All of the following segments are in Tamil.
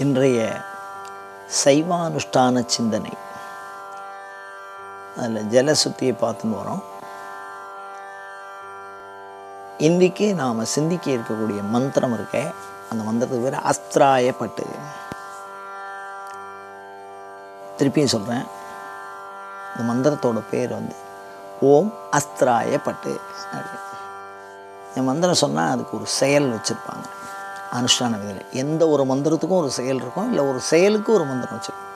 இன்றைய சைவானுஷ்டான சிந்தனை, அதில் ஜலசுத்தியை பார்த்துன்னு வரோம். இன்றைக்கி நாம் சிந்திக்க இருக்கக்கூடிய மந்திரம் இருக்க, அந்த மந்திரத்துக்கு பேர் அஸ்திராயப்பட்டு. திருப்பியும் சொல்கிறேன், இந்த மந்திரத்தோட பேர் ஓம் அஸ்திராயப்பட்டு. இந்த மந்திரம் சொன்னால் அதுக்கு ஒரு செயல் வச்சுருப்பாங்க. அனுஷ்டான விதியில் எந்த ஒரு மந்திரத்துக்கும் ஒரு செயல் இருக்கும், இல்லை ஒரு செயலுக்கு ஒரு மந்திரம் வச்சுருக்கும்.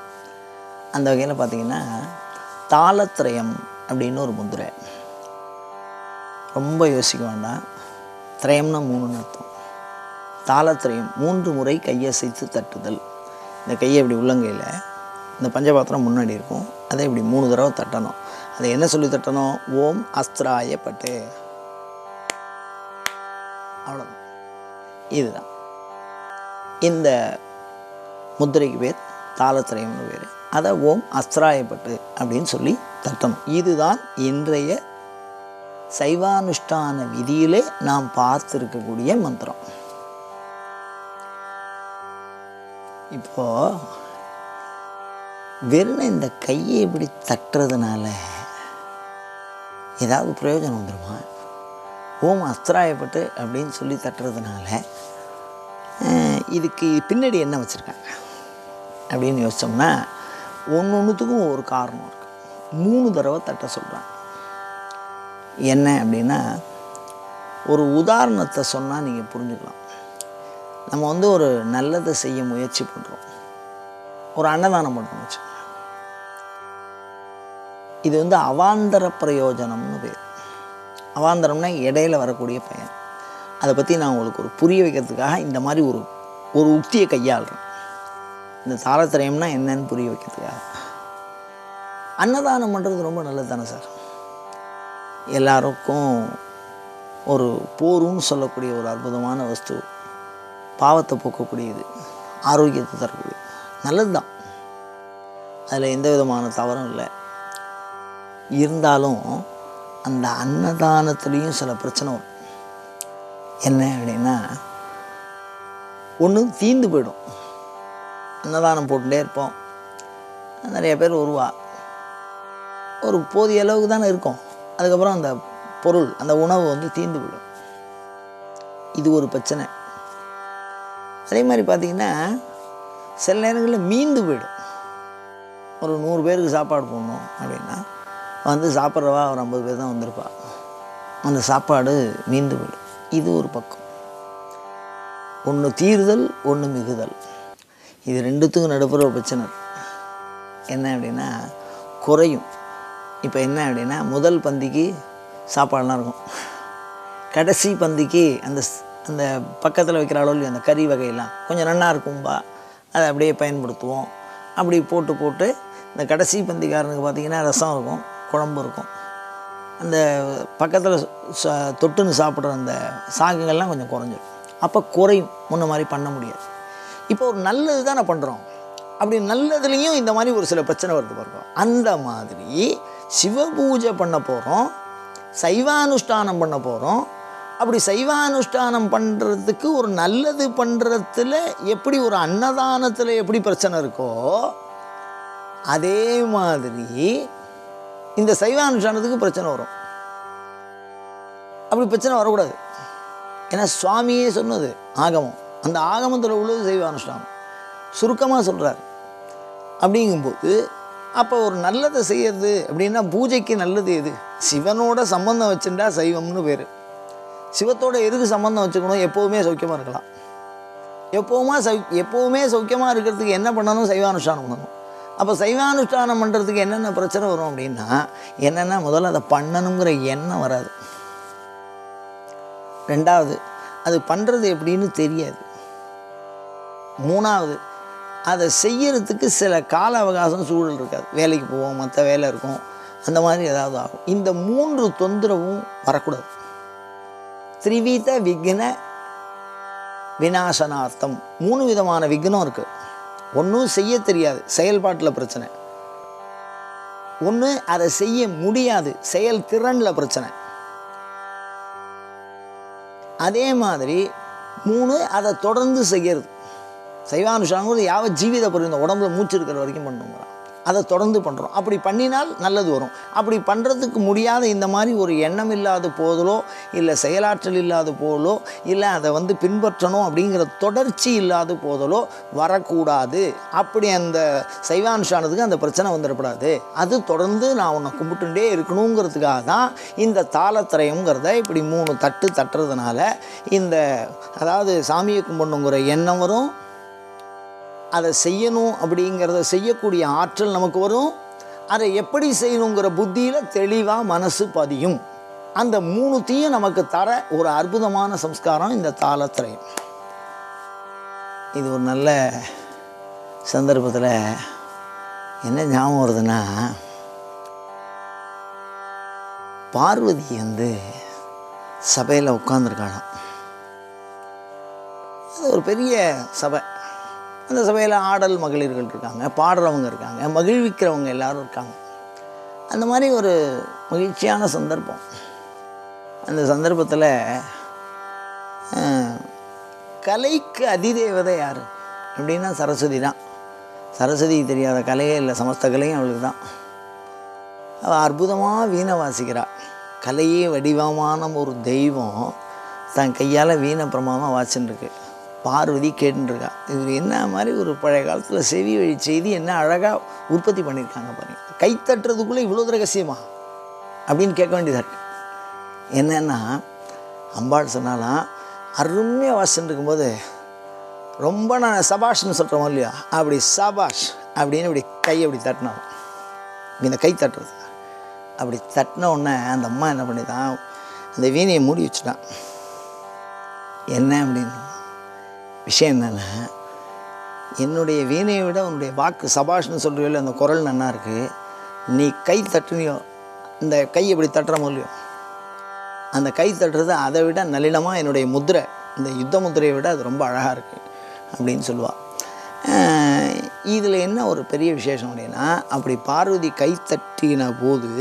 அந்த வகையில் பார்த்திங்கன்னா தாளத்ரயம் அப்படின்னு ஒரு முதிரை. ரொம்ப யோசிக்க வேண்டாம். திரயம்னா 3ன்னு அர்த்தம். தாளத்ரயம் 3 முறை கையசைத்து தட்டுதல். இந்த கையை இப்படி உள்ளங்கையில், இந்த பஞ்சபாத்திரம் முன்னாடி இருக்கும், அதை இப்படி 3 தடவை தட்டணும். அதை என்ன சொல்லி தட்டணும்? ஓம் அஸ்திராயப்பட்டு. அவ்வளோதான். இதுதான் இந்த முத்திரைக்கு பேர். தாளத்ரயம்னு பேர். அதை ஓம் அஸ்திராயப்பட்டு அப்படின்னு சொல்லி தட்டணும். இதுதான் இன்றைய சைவானுஷ்டான விதியிலே நாம் பார்த்துருக்கக்கூடிய மந்திரம். இப்போ வெறும் இந்த கையை இப்படி தட்டுறதுனால ஏதாவது பிரயோஜனம் வந்துடுமா? ஓம் அஸ்திராயப்பட்டு அப்படின்னு சொல்லி தட்டுறதுனால இதுக்கு பின்னாடி என்ன வச்சுருக்காங்க அப்படின்னு யோசித்தோம்னா, ஒன்றுத்துக்கும் ஒரு காரணம் இருக்குது. 3 தடவை தட்ட சொல்கிறாங்க. என்ன அப்படின்னா, ஒரு உதாரணத்தை சொன்னால் நீங்கள் புரிஞ்சுக்கலாம். நம்ம ஒரு நல்லதை செய்ய முயற்சி பண்ணுறோம். ஒரு அன்னதானம் பண்ணுறோம்னு வச்சுக்கோங்க. இது அவாந்தர பிரயோஜனம்னு பேர். அவாந்தரம்னா இடையில வரக்கூடிய பயன். அதை பற்றி நான் உங்களுக்கு ஒரு புரிய வைக்கிறதுக்காக இந்த மாதிரி ஒரு உக்தியை கையாளுறேன். இந்த தாளத்திரயம்னா என்னன்னு புரிய வைக்கிறதுக்காக. அன்னதானம் பண்ணுறது ரொம்ப நல்லது தானே சார்? எல்லாருக்கும் ஒரு போருன்னு சொல்லக்கூடிய ஒரு அற்புதமான வஸ்து, பாவத்தை போக்கக்கூடியது, ஆரோக்கியத்தை தரக்கூடியது, நல்லது தான். அதில் எந்த விதமான தவறும் இல்லை. இருந்தாலும் அந்த அன்னதானத்துலேயும் சில பிரச்சனை வரும். என்ன அப்படின்னா, ஒன்று தீந்து போயிடும். அன்னதானம் போட்டுட்டே இருப்போம், நிறைய பேர் வருவா, ஒரு போதிய அளவுக்கு தானே இருக்கும். அதுக்கப்புறம் அந்த பொருள், அந்த உணவு தீந்து போயிடும். இது ஒரு பிரச்சனை. அதே மாதிரி பார்த்திங்கன்னா, சில நேரங்களில் மீந்து போயிடும். ஒரு 100 பேருக்கு சாப்பாடு போடணும் அப்படின்னா சாப்பிட்றவா ஒரு 50 பேர் தான் வந்திருப்பா. அந்த சாப்பாடு மீந்து போயிடும். இது ஒரு பக்கம். ஒன்று தீர்தல், ஒன்று மிகுதல். இது ரெண்டுத்துக்கும் நடுப்புற ஒரு பிரச்சனை என்ன அப்படின்னா, குறையும். இப்போ என்ன அப்படின்னா, முதல் பந்திக்கு சாப்பாடெலாம் இருக்கும், கடைசி பந்திக்கு அந்த பக்கத்தில் வைக்கிற அளவில் அந்த கறி வகையெல்லாம் கொஞ்சம் நன்னா இருக்கும்பா, அதை அப்படியே பயன்படுத்துவோம். அப்படி போட்டு இந்த கடைசி பந்திக்காரனுக்கு பார்த்திங்கன்னா ரசம் இருக்கும், குழம்பு இருக்கும். அந்த பக்கத்தில் தொட்டுன்னு சாப்பிட்ற அந்த சாகங்கள்லாம் கொஞ்சம் குறைஞ்சிடும். அப்போ குறையும், முன்ன மாதிரி பண்ண முடியாது. இப்போ ஒரு நல்லது தானே பண்ணுறோம். அப்படி நல்லதுலேயும் இந்த மாதிரி ஒரு சில பிரச்சனை வருது பாருங்க. அந்த மாதிரி சிவபூஜை பண்ண போகிறோம், சைவானுஷ்டானம் பண்ண போகிறோம். அப்படி சைவானுஷ்டானம் பண்ணுறதுக்கு ஒரு நல்லது பண்ணுறதுல எப்படி ஒரு அன்னதானத்தில் எப்படி பிரச்சனை இருக்கோ, அதே மாதிரி இந்த சைவானுஷ்டானத்துக்கு பிரச்சனை வரும். அப்படி பிரச்சனை வரக்கூடாது. ஏன்னா சுவாமியே சொன்னது ஆகமம். அந்த ஆகமத்தில் உள்ளது சைவானுஷ்டானம். சுருக்கமாக சொல்கிறார். அப்படிங்கும்போது அப்போ ஒரு நல்லதை செய்யறது அப்படின்னா, பூஜைக்கு நல்லது எது? சிவனோட சம்பந்தம் வச்சுட்டா சைவம்னு பேர். சிவத்தோட எதுக்கு சம்பந்தம் வச்சுக்கணும்? எப்போவுமே சௌக்கியமாக இருக்கலாம். எப்போவுமே சௌக்கியமாக இருக்கிறதுக்கு என்ன பண்ணணும்? சைவானுஷ்டானம் பண்ணணும். அப்போ சைவானுஷ்டானம் பண்ணுறதுக்கு என்னென்ன பிரச்சனை வரும் அப்படின்னா, என்னென்னா, முதல்ல அதை பண்ணணுங்கிற எண்ணம் வராது. 2வது, அது பண்ணுறது எப்படின்னு தெரியாது. 3வது, அதை செய்யறதுக்கு சில கால அவகாசம் சூழல் இருக்காது. வேலைக்கு போவோம், மற்ற வேலை இருக்கும், அந்த மாதிரி ஏதாவது ஆகும். இந்த 3 தொந்தரவும் வரக்கூடாது. திரிவித விக்ன விநாசனார்த்தம். 3 விதமான விக்னம் இருக்குது. ஒன்றும் செய்ய தெரியாது, செயல்பாட்டில் பிரச்சனை. ஒன்று அதை செய்ய முடியாது, செயல் திறனில் பிரச்சனை. அதே மாதிரி 3 அதை தொடர்ந்து செய்கிறது. சைவானுஷ்டானங்கிறது யாவ ஜீவித பரிந்த உடம்புல மூச்சு இருக்கிற வரைக்கும் பண்ணுங்கிறான். அதை தொடர்ந்து பண்ணுறோம். அப்படி பண்ணினால் நல்லது வரும். அப்படி பண்ணுறதுக்கு முடியாத இந்த மாதிரி ஒரு எண்ணம் இல்லாத போதலோ இல்லை செயலாற்றல் இல்லாத போதலோ இல்லை அதை பின்பற்றணும் அப்படிங்கிற தொடர்ச்சி இல்லாத போதலோ வரக்கூடாது. அப்படி அந்த சைவானுஷ்டானத்துக்கு அந்த பிரச்சனை வந்துடக்கூடாது. அது தொடர்ந்து நான் உன்னை கும்பிட்டுட்டே இருக்கணுங்கிறதுக்காக தான் இந்த தாளத்திரயங்கிறத இப்படி 3 தட்டு தட்டுறதுனால இந்த அதாவது சாமியை கும்பிடணுங்கிற எண்ணம் வரும், அதை செய்யணும் அப்படிங்கிறத செய்யக்கூடிய ஆற்றல் நமக்கு வரும், அதை எப்படி செய்யணுங்கிற புத்தியில் தெளிவாக மனசு பதியும். அந்த 3த்தையும் நமக்கு தர ஒரு அற்புதமான சம்ஸ்காரம் இந்த தாளத்திரயம். இது ஒரு நல்ல சந்தர்ப்பத்தில் என்ன ஞாபகம் வருதுன்னா, பார்வதி சபையில் உட்காந்துருக்காளாம். அது ஒரு பெரிய சபை. அந்த சபையில் ஆடல் மகளிர்கள் இருக்காங்க, பாடுறவங்க இருக்காங்க, மகிழ்விக்கிறவங்க எல்லோரும் இருக்காங்க. அந்த மாதிரி ஒரு மகிழ்ச்சியான சந்தர்ப்பம். அந்த சந்தர்ப்பத்தில் கலைக்கு அதிதேவதை யார் அப்படின்னா சரஸ்வதி தான். சரஸ்வதிக்கு தெரியாத கலையே இல்லை, சமஸ்த கலையும் அவளுக்கு தான். அவள் அற்புதமாக வீணை வாசிக்கிறாள். கலையே வடிவமான ஒரு தெய்வம் தன் கையால் வீணை பிரமாதமாக வாசின்ருக்கு. பார்வதி கேட்டுருக்கா. இது என்ன மாதிரி ஒரு பழைய காலத்தில் செவி வழி செய்தி என்ன அழகாக உற்பத்தி பண்ணியிருக்காங்க பாருங்கள். கை தட்டுறதுக்குள்ளே இவ்வளோ ரகசியமா அப்படின்னு கேட்க வேண்டியதாக இருக்குது. என்னென்னா அம்பாள் சொன்னாலாம், அருமையாக வாசின்னு இருக்கும்போது ரொம்ப நான் சபாஷ்னு சொல்கிறோம் இல்லையா, அப்படி சபாஷ் அப்படின்னு இப்படி கையை அப்படி தட்டினோம். இந்த கை தட்டுறது அப்படி தட்டின உடனே அந்த அம்மா என்ன பண்ணிதான் அந்த வீணையை மூடி வச்சுட்டான். என்ன அப்படின்னு விஷயம் என்னென்னா, என்னுடைய வீணையை விட உன்னுடைய வாக்கு சபாஷ்னு சொல்கிறீங்களோ அந்த குரல் நன்னா இருக்குது, நீ கை தட்டுனியோ இந்த கை எப்படி தட்டுறமோ இல்லையோ அந்த கை தட்டுறது அதை விட நளினமாக என்னுடைய முத்திரை, இந்த யுத்த முத்திரையை விட அது ரொம்ப அழகாக இருக்குது அப்படின்னு சொல்லுவாள். இதில் என்ன ஒரு பெரிய விசேஷம் அப்படின்னா, அப்படி பார்வதி கை தட்டின போது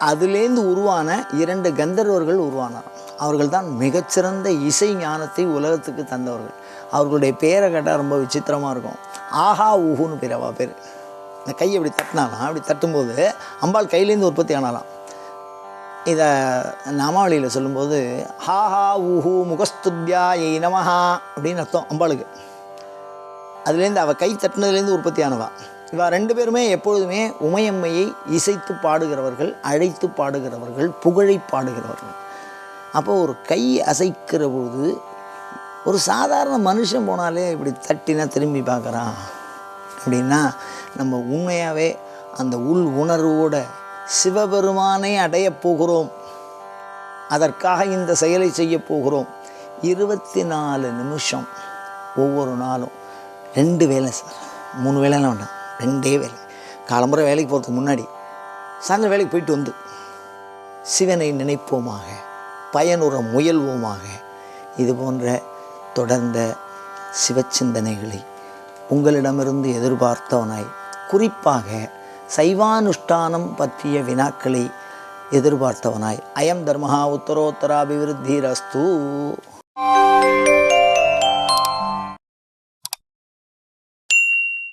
அதுலேருந்து உருவான 2 கந்தர்வர்கள் உருவானார். அவர்கள் தான் மிகச்சிறந்த இசை ஞானத்தை உலகத்துக்கு தந்தவர்கள். அவர்களுடைய பேரை கேட்டால் ரொம்ப விசித்திரமாக இருக்கும். ஆஹா ஊஹுன்னு பேர். அவள் பேர். இந்த கையை அப்படி தட்டினாலாம், அப்படி தட்டும்போது அம்பாள் கையிலேருந்து உற்பத்தி ஆனாலாம். இதை நாமாவளியில் சொல்லும்போது ஹாஹா ஊஹு முகஸ்துத்யா ஏ நமஹா அப்படின்னு அர்த்தம் அம்பாளுக்கு. அதுலேருந்து அவள் கை தட்டினதுலேருந்து உற்பத்தி ஆனவா. இவா 2 பேருமே எப்பொழுதுமே உமையம்மையை இசைத்து பாடுகிறவர்கள், அழைத்து பாடுகிறவர்கள், புகழை பாடுகிறவர்கள். அப்போ ஒரு கை அசைக்கிற போது ஒரு சாதாரண மனுஷன் போனாலே இப்படி தட்டினா திரும்பி பார்க்குறான் அப்படின்னா, நம்ம உண்மையாகவே அந்த உள் உணர்வோட சிவபெருமானை அடையப் போகிறோம், அதற்காக இந்த செயலை செய்ய போகிறோம். 24 நிமிஷம் ஒவ்வொரு நாளும் 2 வேலை சார், 3 வேலைலாம் வேண்டாம், 2 வேலை. காலம்புற வேலைக்கு போகிறதுக்கு முன்னாடி சாயந்தரம் வேலைக்கு போயிட்டு வந்து சிவனை நினைப்போமாக, பயனுற முயல்வோமாக. இது போன்ற தொடர்ந்த சிவச்சிந்தனைகளை உங்களிடமிருந்து எதிர்பார்த்தவனாய், குறிப்பாக சைவானுஷ்டானம் பற்றிய வினாக்களை எதிர்பார்த்தவனாய், அயம் தர்மஹா உத்தரோத்தராபிவிருத்திரஸ்து.